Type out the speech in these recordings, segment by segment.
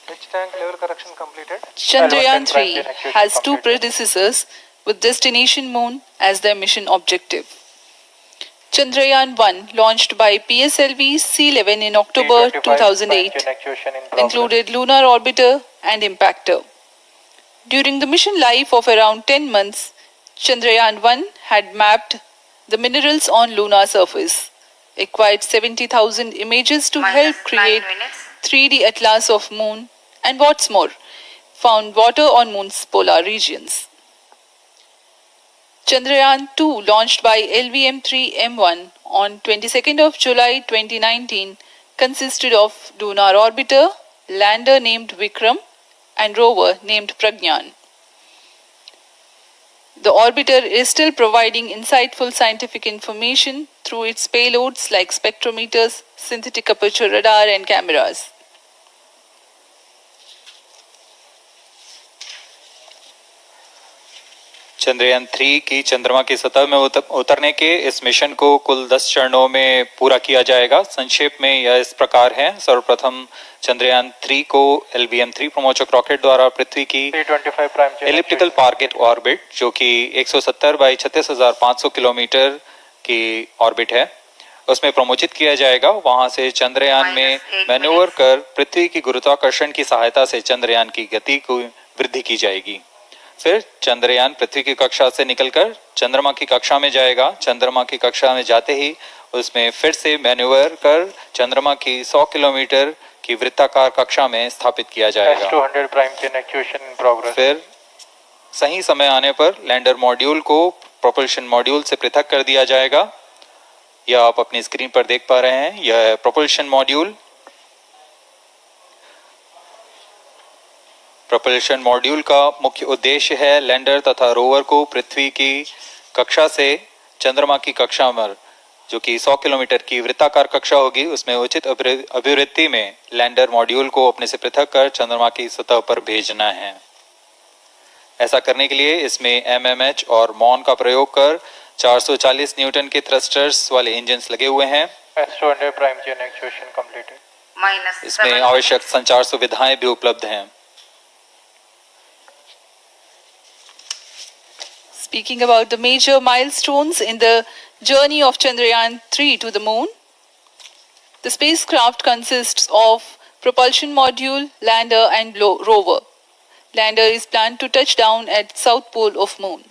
Which tank level correction completed? Chandrayaan 3 has two predecessors with destination Moon as their mission objective. Chandrayaan 1, launched by PSLV C-11 in October 2008, included lunar orbiter and impactor. During the mission life of around 10 months, Chandrayaan 1 had mapped the minerals on lunar surface, acquired 70,000 images to help create 3D atlas of Moon, and what's more, found water on Moon's polar regions. Chandrayaan 2, launched by LVM-3M1 on 22nd of July 2019, consisted of lunar orbiter, lander named Vikram, and rover named Pragyan. The orbiter is still providing insightful scientific information through its payloads like spectrometers, synthetic aperture radar, and cameras. Chandrayaan 3 की चंद्रमा की सतह में उतरने के इस mission को कुल 10 चरणों में पूरा किया जाएगा। संक्षेप में यह इस प्रकार है। सर्वप्रथम चंद्रयान 3 को LBM-3 प्रमोचक रॉकेट द्वारा पृथ्वी की एलिप्टिकल टारगेट ऑर्बिट, जो कि 170 बाई 36,500 किलोमीटर की ऑर्बिट है, उसमें प्रमोचित किया जाएगा। वहां से चंद्रयान में मैन्यूवर कर पृथ्वी की गुरुत्वाकर्षण की सहायता से चंद्रयान की गति को वृद्धि की जाएगी। फिर चंद्रयान पृथ्वी की कक्षा से निकलकर चंद्रमा की कक्षा में जाएगा। चंद्रमा की कक्षा में जाते ही उसमें फिर से मैन्यूवर कर चंद्रमा की 100 किलोमीटर की वृत्ताकार कक्षा में स्थापित किया जाएगा। फिर सही समय आने पर लैंडर मॉड्यूल को प्रोपल्शन मॉड्यूल से पृथक कर दिया जाएगा। यह आप अपनी स्क्रीन पर देख पा रहे हैं। यह प्रोपल्शन मॉड्यूल। प्रोपल्शन मॉड्यूल का मुख्य उद्देश्य है लैंडर तथा रोवर को पृथ्वी की कक्षा से चंद्रमा की कक्षा में, जो कि 100 किलोमीटर की वृत्ताकार कक्षा होगी, उसमें उचित अभिवृत्ति में लैंडर मॉड्यूल को अपने से पृथक कर चंद्रमा की सतह पर भेजना है। ऐसा करने के लिए इसमें MMH और मॉन का प्रयोग कर 440 न्यूटन के थ्रस्टर्स वाले इंजन लगे हुए हैं। इसमें आवश्यक संचार सुविधाएं भी उपलब्ध हैं। Speaking about the major milestones in the journey of Chandrayaan 3 to the Moon, the spacecraft consists of propulsion module, lander, and rover. Lander is planned to touch down at south pole of Moon.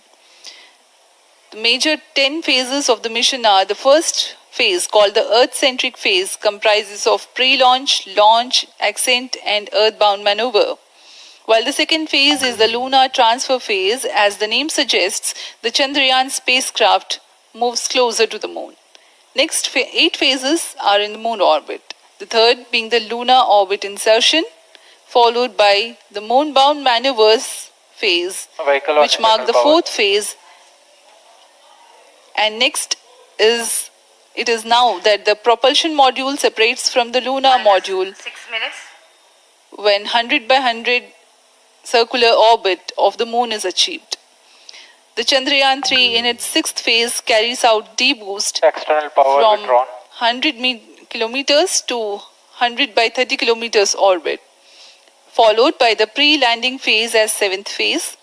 The major 10 phases of the mission are: the first phase, called the Earth-centric phase, comprises of pre-launch, launch, ascent, and earthbound maneuver. While the second phase is the lunar transfer phase, as the name suggests, the Chandrayaan spacecraft moves closer to the Moon. Next 8 phases are in the Moon orbit. The third being the lunar orbit insertion, followed by the moon-bound maneuvers phase, which mark the fourth phase. And next it is now that the propulsion module separates from the lunar module 6 minutes. When 100 by 100 circular orbit of the Moon is achieved. The Chandrayaan 3 in its 6th phase carries out D-boost from 100 kilometers to 100 by 30 kilometers orbit, followed by the pre-landing phase as 7th phase,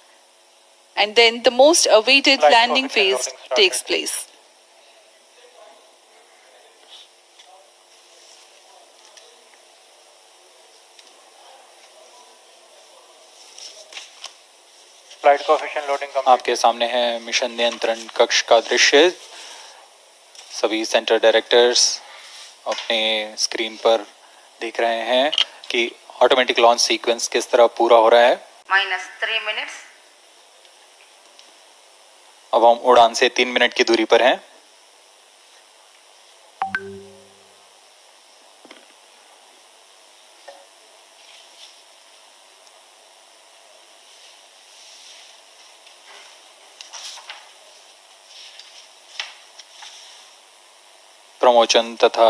and then the most awaited landing phase takes place. आपके सामने है mission नियंत्रण कक्ष का दृश्य। सभी centre directors अपने screen पर देख रहे हैं कि ऑटोमेटिक लॉन्च सीक्वेंस किस तरह पूरा हो रहा है। -3 minutes. अब हम उड़ान से 3 मिनट की दूरी पर हैं। प्रमोचन तथा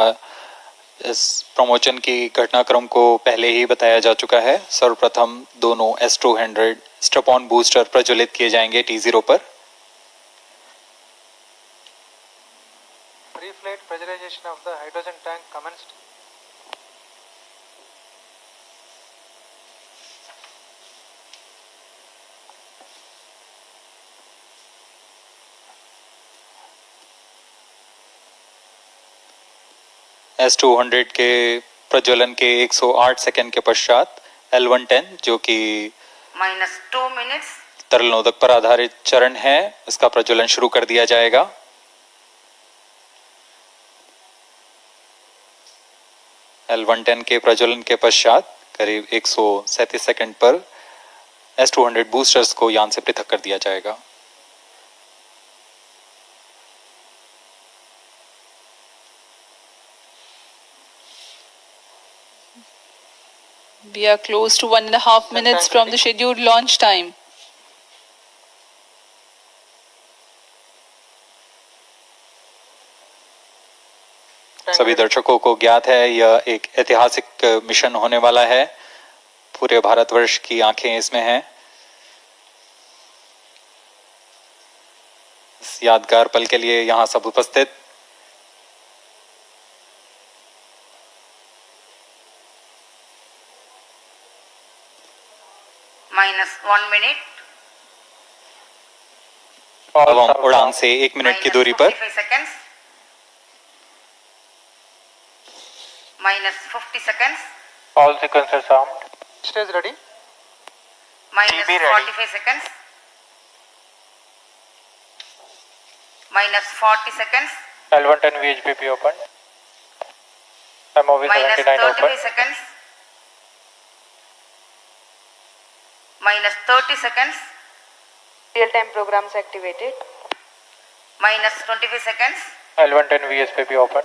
इस प्रमोचन की घटनाक्रम को पहले ही बताया जा चुका है। सर्वप्रथम दोनों S-200 स्ट्रप-ऑन बूस्टर प्रज्वलित किए जाएंगे T0 पर। Pre-flight pressurization of the hydrogen tank commenced. S200 के प्रज्वलन के 108 सेकंड के पश्चात L110 जो कि -2 minutes. तरल नोदक पर आधारित चरण है, इसका प्रज्वलन शुरू कर दिया जाएगा। L110 के प्रज्वलन के पश्चात करीब 137 सेकंड पर S200 बूस्टर्स को यान से पृथक कर दिया जाएगा। We are close to 1.5 minutes from the scheduled launch time. सभी दर्शकों को ज्ञात है यह एक ऐतिहासिक मिशन होने वाला है। पूरे भारतवर्ष की आंखें इसमें हैं। इस यादगार पल के लिए यहां सब उपस्थित -1 minute. अब हम उड़ान से 1 मिनट की दूरी पर -45 seconds. -50 seconds. All sequences armed. Stage ready. -45 seconds. -40 seconds. L110 VHPP open. MOV 79 -35 open. seconds. -30 seconds. Real-time programs activated. -25 seconds. L110 VSPP open.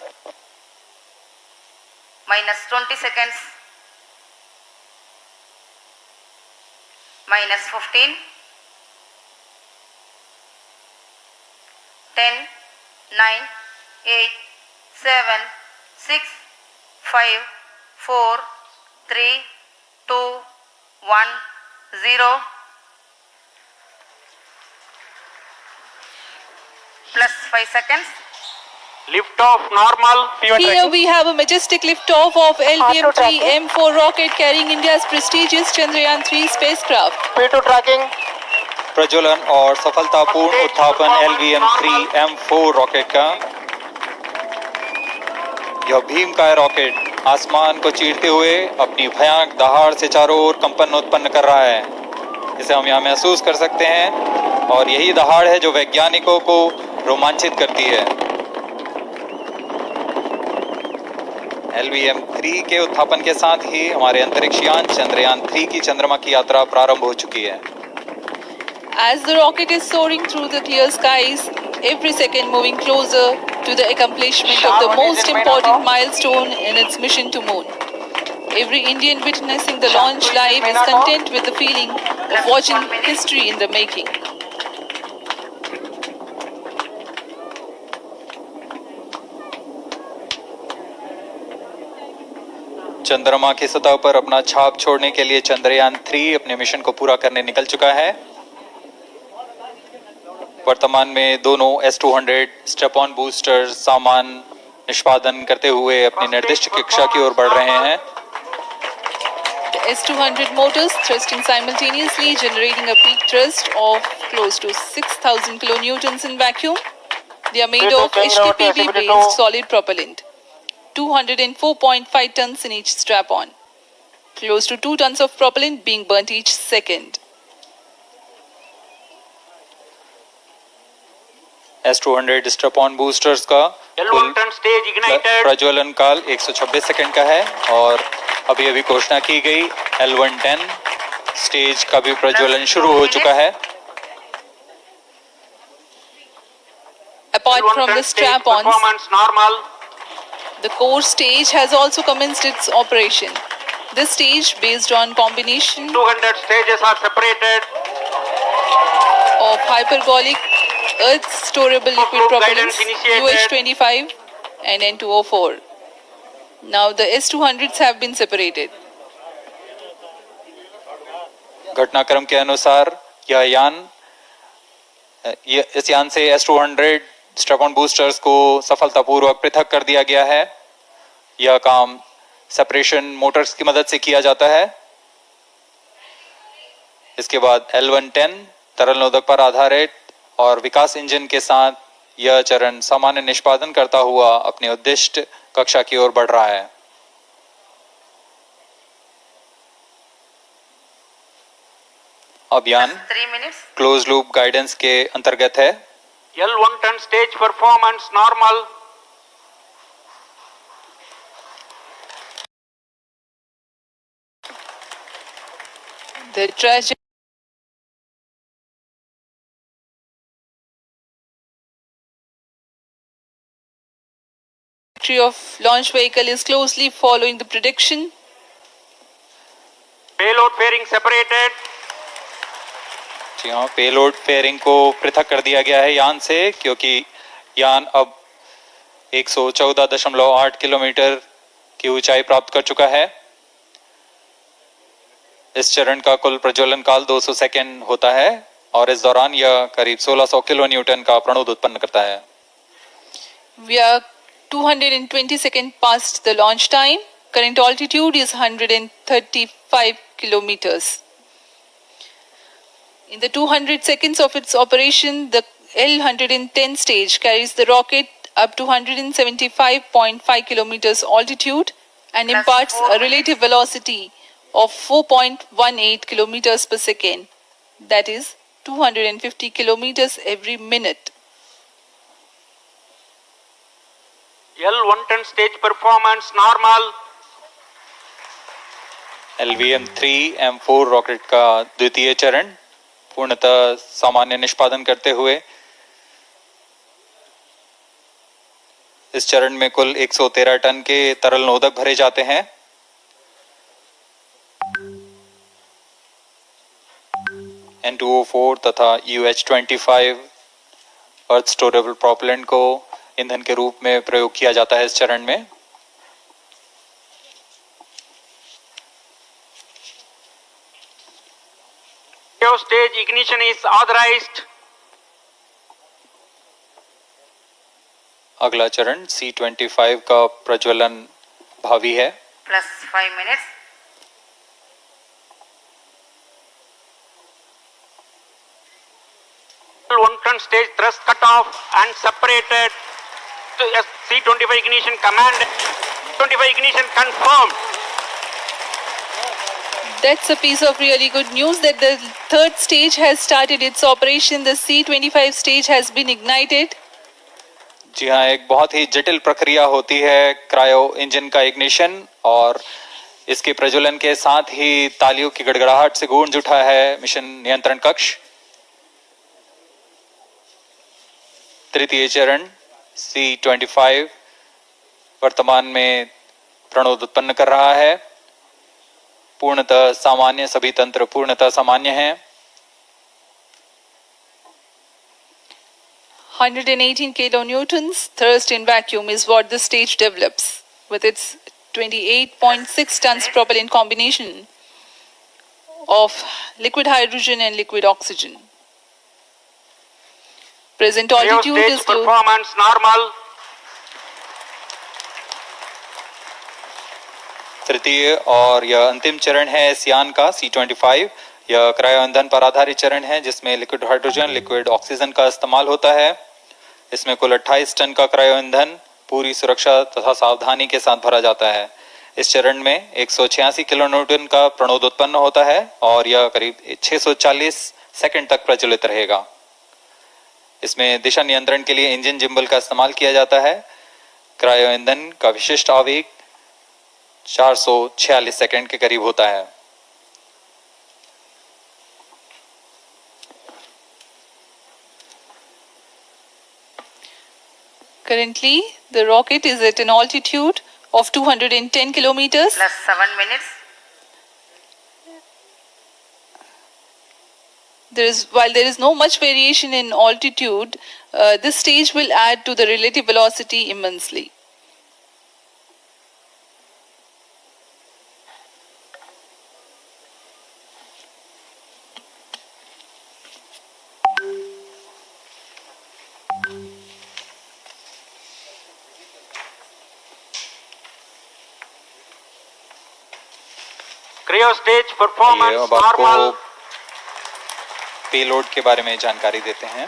-20 seconds. -15. 10, 9, 8, 7, 6, 5, 4, 3, 2, 1, 0. Plus 5 seconds. Lift off normal. Here we have a majestic liftoff of LBM-3 M4 rocket carrying India's prestigious Chandrayaan-3 spacecraft. P2 tracking. प्रज्वलन और सफलतापूर्ण उत्थापन LBM-3 M4 rocket का। यह भीमकाय rocket आसमान को चीरते हुए अपनी भयानक दहाड़ से चारों ओर कंपन उत्पन्न कर रहा है। इसे हम यहाँ महसूस कर सकते हैं और यही दहाड़ है जो वैज्ञानिकों को रोमांचित करती है। LBM-3 के उत्थापन के साथ ही हमारे अंतरिक्ष यान चंद्रयान-3 की चंद्रमा की यात्रा प्रारंभ हो चुकी है। As the rocket is soaring through the clear skies, every second moving closer to the accomplishment of the most important milestone in its mission to moon. Every Indian witnessing the launch live is content with the feeling of watching history in the making. चंद्रमा की सतह पर अपना छाप छोड़ने के लिए चंद्रयान-3 अपने मिशन को पूरा करने निकल चुका है। वर्तमान में दोनों S200 स्टेप ऑन बूस्टर सामान निष्पादन करते हुए अपनी निर्दिष्ट कक्षा की ओर बढ़ रहे हैं। The S200 motors thrusting simultaneously, generating a peak thrust of close to 6,000 kilonewtons in vacuum. They are made of HTPB-based solid propellant. 204.5 tons in each strap-on. Close to 2 tons of propellant being burnt each second. S200 strap-on boosters का प्रज्वलन काल 126 second का है और अभी अभी घोषणा की गई L110 स्टेज का भी प्रज्वलन शुरू हो चुका है। Apart from the strap-ons, the core stage has also commenced its operation. This stage, based on combination 200 stages are separated. of hypergolic Earth storable liquid propellants UH-25 and N2O4. Now the S200s have been separated. घटनाक्रम के अनुसार इस यान से S200 strap-on boosters को सफलतापूर्वक पृथक कर दिया गया है। यह काम सेपरेशन मोटर्स की मदद से किया जाता है। इसके बाद L110 तरल नोदक पर आधारित और विकास इंजन के साथ यह चरण सामान्य निष्पादन करता हुआ अपने उद्दिष्ट कक्षा की ओर बढ़ रहा है। अभियान 3 minutes. क्लोज लूप गाइडेंस के अंतर्गत है। L1 ton stage performance normal. The trajectory of launch vehicle is closely following the prediction. Payload fairing separated. जी हाँ, पेलोड फेयरिंग को पृथक कर दिया गया है यान से, क्योंकि यान अब 114.8 किलोमीटर की ऊंचाई प्राप्त कर चुका है। इस चरण का कुल प्रज्वलन काल 200 सेकेंड होता है और इस दौरान यह करीब 1600 किलो न्यूटन का प्रणोद उत्पन्न करता है। We are 220 seconds past the launch time. Current altitude is 135 kilometers. In the 200 seconds of its operation, the L-110 stage carries the rocket up to 175.5 kilometers altitude and imparts a relative velocity of 4.18 kilometers per second. That is 250 kilometers every minute. L1 ton stage performance normal. LVM-3M4 rocket का द्वितीय चरण पूर्णतः सामान्य निष्पादन करते हुए इस चरण में कुल 113 टन के तरल नोदक भरे जाते हैं। N2O4 तथा UH-25 अर्थ स्टोरेबल प्रोपेलेंट को ईंधन के रूप में प्रयोग किया जाता है इस चरण में। Stage ignition is authorized. अगला चरण C-25 का प्रज्वलन भावी है। Plus 5 minutes. L1 ton stage thrust cut off and separated. C-25 ignition command. 25 ignition confirmed. That's a piece of really good news that the third stage has started its operation. The C-25 stage has been ignited. जी हाँ, एक बहुत ही जटिल प्रक्रिया होती है cryo engine का ignition, और इसके प्रज्वलन के साथ ही तालियों की गड़गड़ाहट से गूंज उठा है मिशन नियंत्रण कक्ष। तृतीय चरण C-25 वर्तमान में प्रणोद उत्पन्न कर रहा है। पूर्णतः सामान्य, सभी तंत्र पूर्णतः सामान्य हैं। 118 kilonewtons thrust in vacuum is what the stage develops with its 28.6 tons propellant combination of liquid hydrogen and liquid oxygen. Present altitude Stage is close. performance normal. तृतीय और यह अंतिम चरण है इस यान का C-25। यह क्रायो ईंधन पर आधारित चरण है जिसमें लिक्विड हाइड्रोजन, लिक्विड ऑक्सीजन का इस्तेमाल होता है। इसमें कुल 28 टन का क्रायो ईंधन पूरी सुरक्षा तथा सावधानी के साथ भरा जाता है। इस चरण में 186 किलोन्यूटन का प्रणोद उत्पन्न होता है और यह करीब 640 सेकंड तक प्रज्वलित रहेगा। इसमें दिशा नियंत्रण के लिए इंजन जिम्बल का इस्तेमाल किया जाता है। क्रायो ईंधन का विशिष्ट आवेग 446 सेकंड के करीब होता है। Currently, the rocket is at an altitude of 210 kilometers. Plus 7 minutes. While there is no much variation in altitude, this stage will add to the relative velocity immensely. Cryo stage performance अब आपको normal. Payload के बारे में जानकारी देते हैं।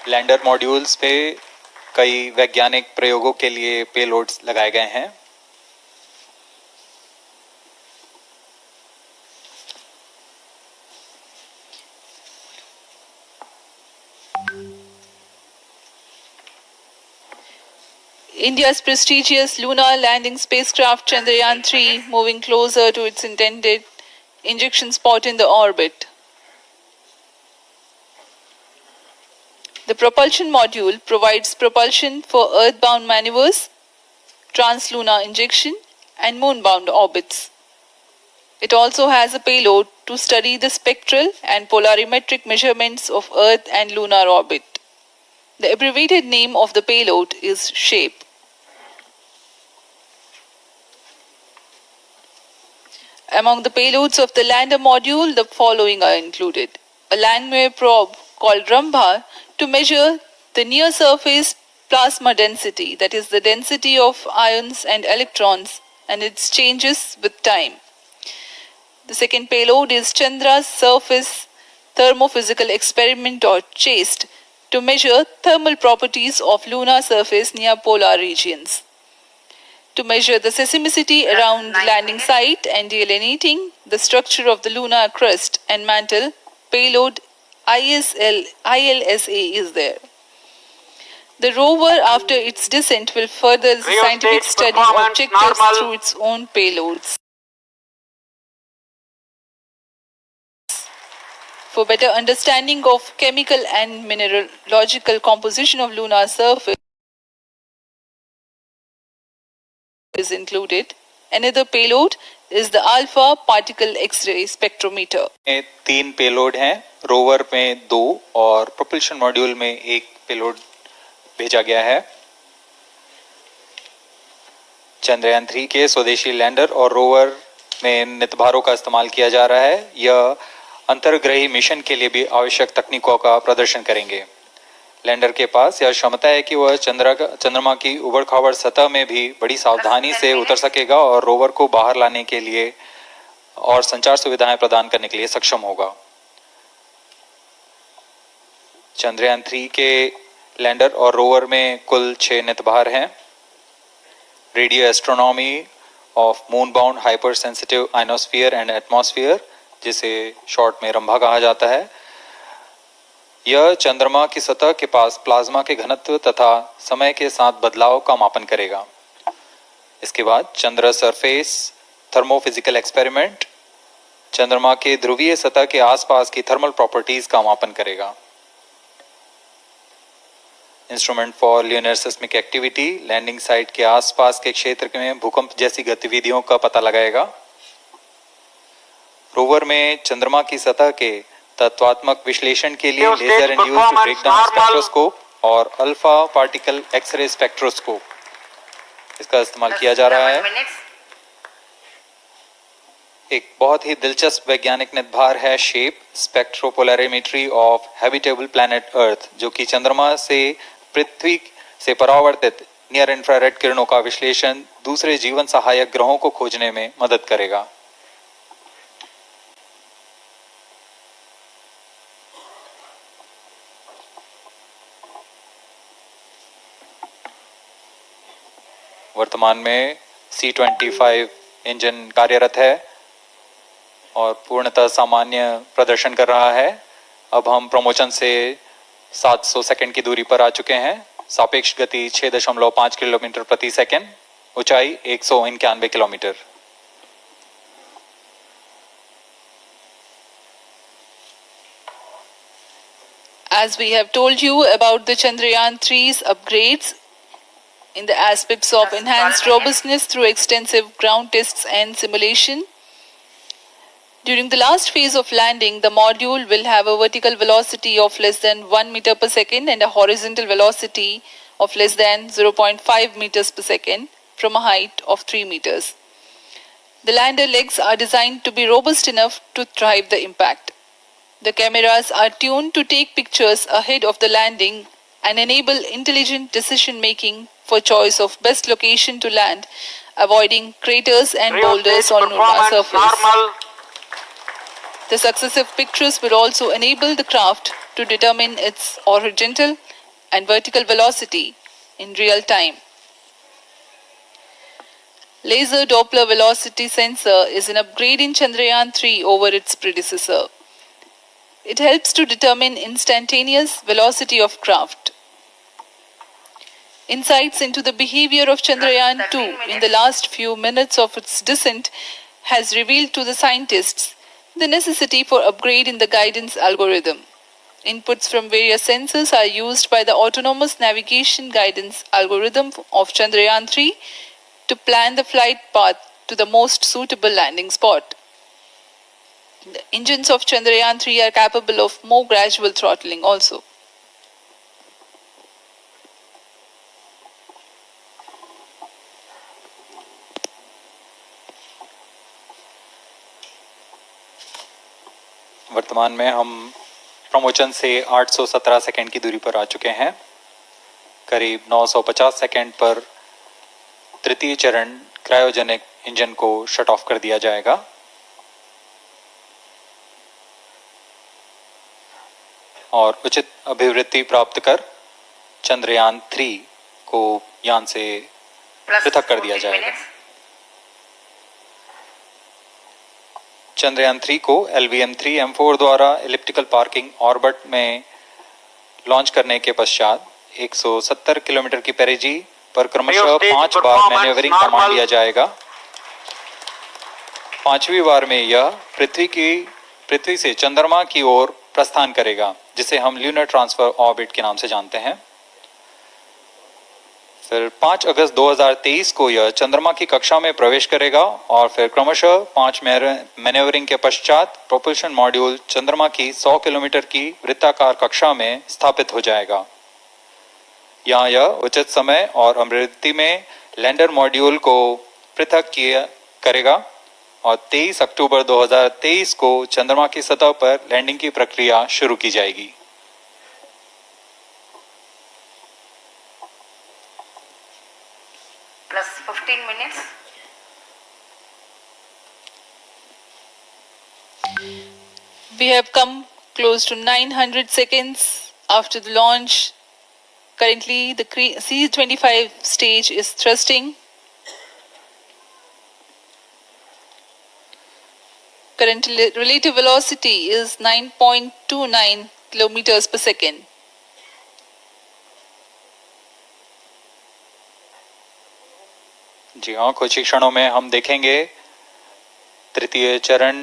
Lander modules पे कई वैज्ञानिक प्रयोगों के लिए पेलोड्स लगाए गए हैं। India's prestigious lunar landing spacecraft Chandrayaan-3 moving closer to its intended injection spot in the orbit. The propulsion module provides propulsion for earthbound maneuvers, translunar injection, and moonbound orbits. It also has a payload to study the spectral and polarimetric measurements of Earth and lunar orbit. The abbreviated name of the payload is SHAPE. Among the payloads of the lander module, the following are included. A landwehr probe called Arambagh to measure the near-surface plasma density, that is the density of ions and electrons, and its changes with time. The second payload is Chandra's Surface Thermophysical Experiment or CHAST to measure thermal properties of lunar surface near polar regions. To measure the seismicity around the landing site and delineating the structure of the lunar crust and mantle, payload ILSA is there. The rover, after its descent, will further the scientific Rheostat study of performance objectives normal. through its own payloads. For better understanding of chemical and mineralogical composition of lunar surface is included. Another payload is the alpha particle X-ray spectrometer. में 3 payload हैं, rover में 2 और propulsion module में 1 payload भेजा गया है। चंद्रयान 3 के स्वदेशी लैंडर और रोवर में नितभारों का इस्तेमाल किया जा रहा है। यह अंतर्ग्रही मिशन के लिए भी आवश्यक तकनीकों का प्रदर्शन करेंगे। लैंडर के पास यह क्षमता है कि वह चंद्रमा की उबड़-खाबड़ सतह में भी बड़ी सावधानी से उतर सकेगा और रोवर को बाहर लाने के लिए और संचार सुविधाएं प्रदान करने के लिए सक्षम होगा। चंद्रयान 3 के लैंडर और रोवर में कुल 6 नितभार हैं। Radio astronomy of moon bound hyper sensitive ionosphere and atmosphere, जिसे शॉर्ट में रंभा कहा जाता है, यह चंद्रमा की सतह के पास प्लाज्मा के घनत्व तथा समय के साथ बदलाव का मापन करेगा। इसके बाद चंद्र सरफेस थर्मोफिजिकल एक्सपेरिमेंट चंद्रमा के ध्रुवीय सतह के आसपास की थर्मल प्रॉपर्टीज का मापन करेगा। Instrument for lunar seismic activity landing site के आसपास के क्षेत्र में भूकंप जैसी गतिविधियों का पता लगाएगा। रोवर में चंद्रमा की सतह के तत्वात्मक विश्लेषण के लिए लेजर इंड्यूस्ड ब्रेकडाउन स्पेक्ट्रोस्कोप और अल्फा पार्टिकल एक्सरे स्पेक्ट्रोस्कोप इसका इस्तेमाल किया जा रहा है। एक बहुत ही दिलचस्प वैज्ञानिक नितभार है shape स्पेक्ट्रोपोलैरिमेट्री of habitable planet earth, जो कि चंद्रमा से पृथ्वी से परावर्तित नियर इंफ्रारेड किरणों का विश्लेषण दूसरे जीवन सहायक ग्रहों को खोजने में मदद करेगा। वर्तमान में C-25 इंजन कार्यरत है और पूर्णतः सामान्य प्रदर्शन कर रहा है। अब हम प्रमोशन से 700 सेकंड की दूरी पर आ चुके हैं। सापेक्ष गति 6.5 किलोमीटर प्रति सेकंड, ऊंचाई 191 kilometre. As we have told you about the Chandrayaan 3's upgrades in the aspects of enhanced robustness through extensive ground tests and simulation, during the last phase of landing, the module will have a vertical velocity of less than 1 meter per second and a horizontal velocity of less than 0.5 meters per second from a height of 3 meters. The lander legs are designed to be robust enough to thrive the impact. The cameras are tuned to take pictures ahead of the landing and enable intelligent decision making for choice of best location to land, avoiding craters and boulders on lunar surface. Normal. The successive pictures will also enable the craft to determine its horizontal and vertical velocity in real time. Laser Doppler velocity sensor is an upgrade in Chandrayaan 3 over its predecessor. It helps to determine instantaneous velocity of craft. Insights into the behavior of Chandrayaan 2 in the last few minutes of its descent has revealed to the scientists the necessity for upgrade in the guidance algorithm. Inputs from various sensors are used by the autonomous navigation guidance algorithm of Chandrayaan 3 to plan the flight path to the most suitable landing spot. The engines of Chandrayaan 3 are capable of more gradual throttling also. वर्तमान में हम promotion से 817 second की दूरी पर आ चुके हैं। करीब 950 सेकंड पर तृतीय चरण क्रायोजेनिक इंजन को शट ऑफ कर दिया जाएगा और उचित अभिवृद्धि प्राप्त कर चंद्रयान 3 को यान से पृथक कर दिया जाएगा। चंद्रयान 3 को LVM-3M4 द्वारा एलिप्टिकल पार्किंग ऑर्बिट में लॉन्च करने के पश्चात 170 किलोमीटर की पेरिजी पर क्रमशः 5 बार मैन्यूवरिंग का मान लिया जाएगा। 5वीं बार में यह पृथ्वी से चंद्रमा की ओर प्रस्थान करेगा, जिसे हम ल्यूनर ट्रांसफर ऑर्बिट के नाम से जानते हैं। फिर 5 अगस्त 2023 को यह चंद्रमा की कक्षा में प्रवेश करेगा और फिर क्रमशः 5 मैन्यूवरिंग के पश्चात प्रोपल्शन मॉड्यूल चंद्रमा की 100 किलोमीटर की वृत्ताकार कक्षा में स्थापित हो जाएगा। यहाँ यह उचित समय और अभिवृद्धि में लैंडर मॉड्यूल को पृथक करेगा और 23 अक्टूबर 2023 को चंद्रमा की सतह पर लैंडिंग की प्रक्रिया शुरू की जाएगी। Plus 15 minutes. We have come close to 900 seconds after the launch. Currently, the C-25 stage is thrusting. Current relative velocity is 9.29 kilometers per second. जी हाँ, कुछ ही क्षणों में हम देखेंगे तृतीय चरण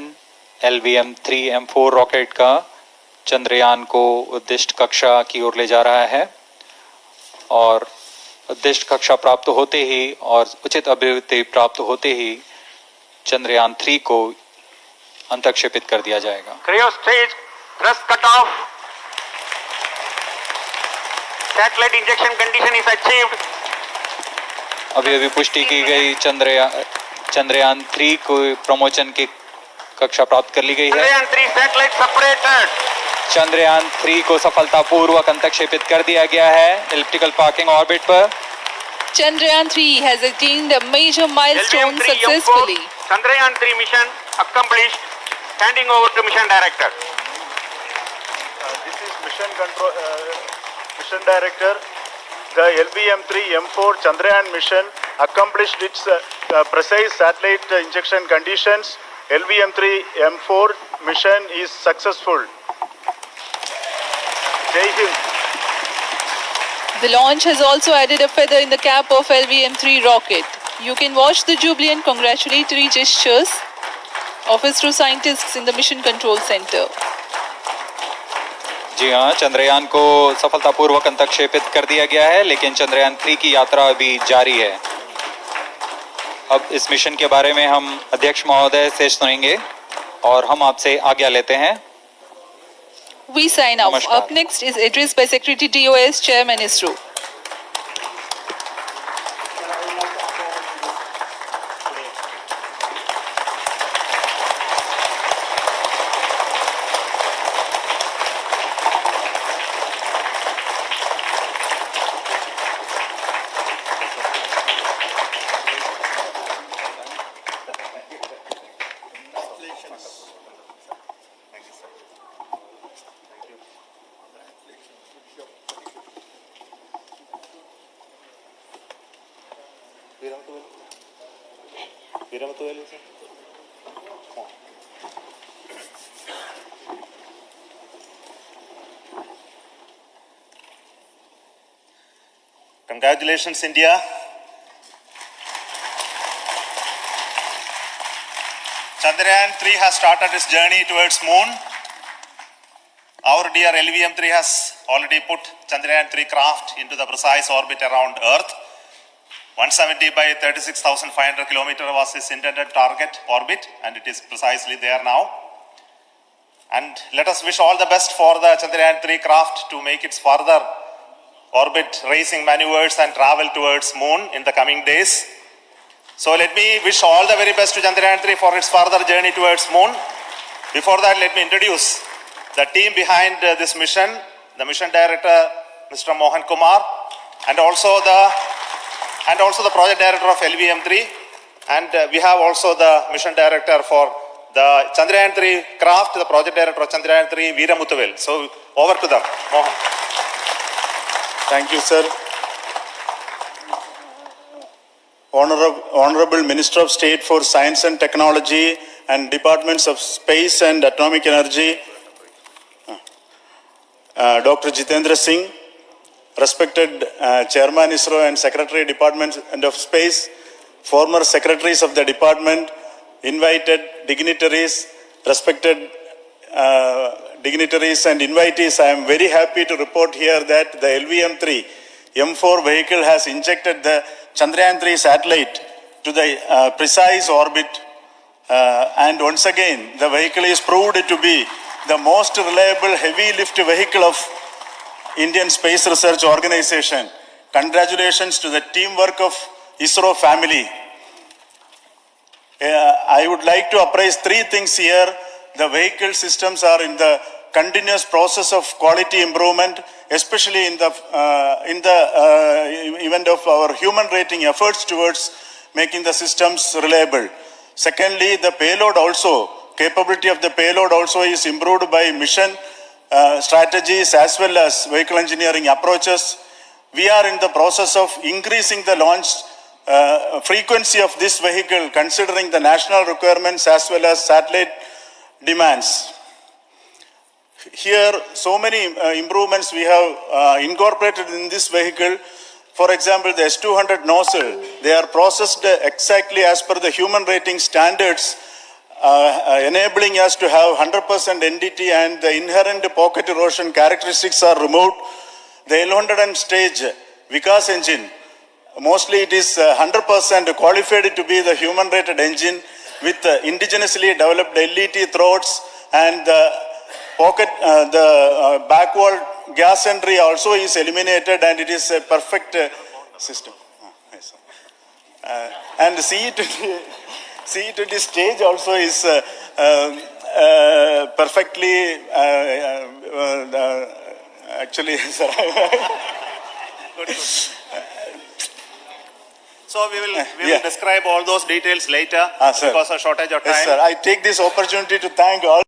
LVM-3M4 रॉकेट का चंद्रयान को उद्दिष्ट कक्षा की ओर ले जा रहा है और उद्दिष्ट कक्षा प्राप्त होते ही और उचित अभिवृद्धि प्राप्त होते ही चंद्रयान 3 को अंतक्षेपित कर दिया जाएगा। Cryo stage thrust cut off. Satellite injection condition is achieved. अभी पुष्टि की गई चंद्रयान 3 को प्रमोशन की कक्षा प्राप्त कर ली गई है। Chandrayaan 3 satellite separated. चंद्रयान 3 को सफलतापूर्वक अंतक्षेपित कर दिया गया है एलिप्टिकल पार्किंग ऑर्बिट पर। Chandrayaan 3 has attained a major milestone LVM-3M4 successfully. Chandrayaan 3 mission accomplished. Handing over to mission director. This is mission director. The LVM-3M4 Chandrayaan mission accomplished its precise satellite injection conditions. LVM-3M4 mission is successful. Jai Hind. The launch has also added a feather in the cap of LVM-3 rocket. You can watch the jubilant congratulatory gestures of ISRO scientists in the Mission Control Center. जी हाँ, चंद्रयान को सफलतापूर्वक अंतक्षेपित कर दिया गया है, लेकिन चंद्रयान 3 की यात्रा अभी जारी है। अब इस मिशन के बारे में हम अध्यक्ष महोदय से सुनेंगे और हम आपसे आज्ञा लेते हैं। We sign off. नमस्कार। Up next is address by Secretary DOS, Chairman ISRO. Congratulations, India. Chandrayaan 3 has started its journey towards moon. Our dear LVM-3 has already put Chandrayaan 3 craft into the precise orbit around Earth. 170 by 36,500 kilometers was its intended target orbit, and it is precisely there now. And let us wish all the best for the Chandrayaan 3 craft to make its further orbit racing maneuvers and travel towards moon in the coming days. So let me wish all the very best to Chandrayaan 3 for its further journey towards moon. Before that, let me introduce the team behind this mission, the mission director, Mr. Mohan Kumar, and also the project director of LVM-3, and we have also the mission director for the Chandrayaan 3 craft, the project director of Chandrayaan 3, Veera Muthuvel. So over to them, Mohan. Thank you, sir. Honorable Minister of State for Science and Technology and Departments of Space and Atomic Energy, Dr. Jitendra Singh, respected Chairman ISRO and Secretary Department of Space, former secretaries of the department, invited dignitaries, respected dignitaries and invitees, I am very happy to report here that the LVM-3 M4 vehicle has injected the Chandrayaan 3 satellite to the precise orbit, and once again the vehicle is proved to be the most reliable heavy lift vehicle of Indian Space Research Organization. Congratulations to the teamwork of ISRO family. I would like to appraise three things here. The vehicle systems are in the continuous process of quality improvement, especially in the event of our human rating efforts towards making the systems reliable. Secondly, the payload also, capability of the payload also is improved by mission strategies as well as vehicle engineering approaches. We are in the process of increasing the launch frequency of this vehicle considering the national requirements as well as satellite demands. Here, so many improvements we have incorporated in this vehicle. For example, the S200 nozzle, they are processed exactly as per the human rating standards, enabling us to have 100% NDT, and the inherent pocket erosion characteristics are removed. The L100 stage Vikas engine, mostly it is 100% qualified to be the human rated engine with indigenously developed LET throats, and the pocket, the backward gas entry also is eliminated, and it is a perfect system. Yes. And the CE20 stage also is perfectly actually Good. So we will describe all those details later because of shortage of time. Yes, sir. I take this opportunity to thank all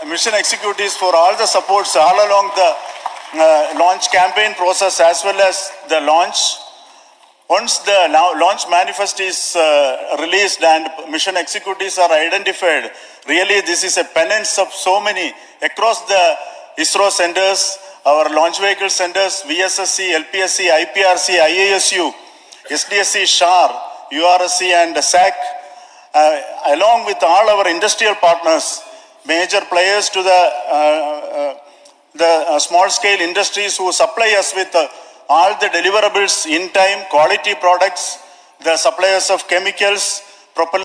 mission executives for all the supports all along the launch campaign process as well as the launch. Once the launch manifest is released and mission executives are identified, really this is a penance of so many across the ISRO centers, our launch vehicle centers, VSSC, LPSC, IPRC, IASU, SDSC, SHAR, URSC and SAC, along with all our industrial partners, major players to the small scale industries who supply us with all the deliverables in time, quality products, the suppliers of chemicals, propellants,